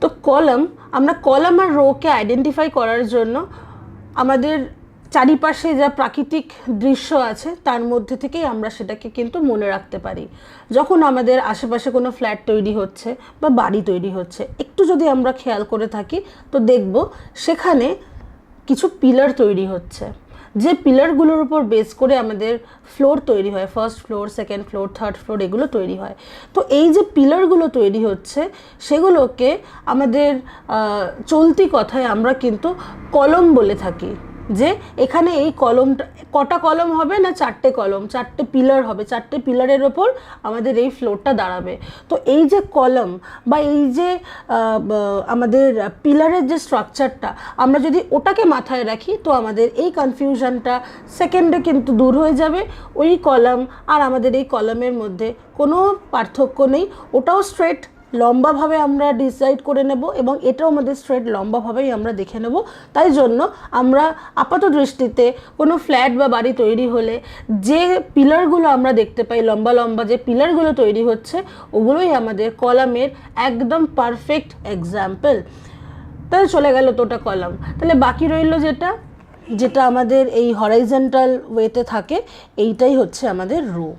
তো কলাম, আমরা কলাম আর রোকে আইডেন্টিফাই করার জন্য আমাদের চারিপাশে যা প্রাকৃতিক দৃশ্য আছে তার মধ্যে থেকেই আমরা সেটাকে কিন্তু মনে রাখতে পারি। যখন আমাদের আশেপাশে কোনো ফ্ল্যাট তৈরি হচ্ছে বা বাড়ি তৈরি হচ্ছে, একটু যদি আমরা খেয়াল করে থাকি তো দেখব সেখানে কিছু পিলার তৈরি হচ্ছে, যে পিলারগুলোর উপর বেস করে আমাদের ফ্লোর তৈরি হয়, first floor, second floor, third floor, এগুলো তৈরি হয়। তো এই যে পিলারগুলো তৈরি হচ্ছে সেগুলোকে আমাদের চলতি কথায় আমরা কিন্তু কলম বলে থাকি। যে এখানে এই কলমটা, কটা কলম হবে না, 4টে কলম, 4টে পিলার হবে, 4টে পিলারের ওপর আমাদের এই ফ্লোরটা দাঁড়াবে। তো এই যে কলম বা এই যে আমাদের পিলারের যে স্ট্রাকচারটা, আমরা যদি ওটাকে মাথায় রাখি তো আমাদের এই কনফিউশনটা সেকেন্ডে কিন্তু দূর হয়ে যাবে। ওই কলম আর আমাদের এই কলমের মধ্যে কোনো পার্থক্য নেই, ওটাও স্ট্রেট লম্বাভাবে আমরা ডিসাইড করে নেব এবং এটাও আমাদের স্ট্রেট লম্বাভাবেই আমরা দেখে নেব। তাই জন্য আমরা আপাত দৃষ্টিতে কোনো ফ্ল্যাট বা বাড়ি তৈরি হলে যে পিলারগুলো আমরা দেখতে পাই, লম্বা লম্বা যে পিলারগুলো তৈরি হচ্ছে, ওগুলোই আমাদের কলামের একদম পারফেক্ট এক্সাম্পল। তাহলে চলে গেল তো ওটা কলাম। তাহলে বাকি রইল যেটা যেটা আমাদের এই হরাইজন্টাল ওয়েতে থাকে, এইটাই হচ্ছে আমাদের রো।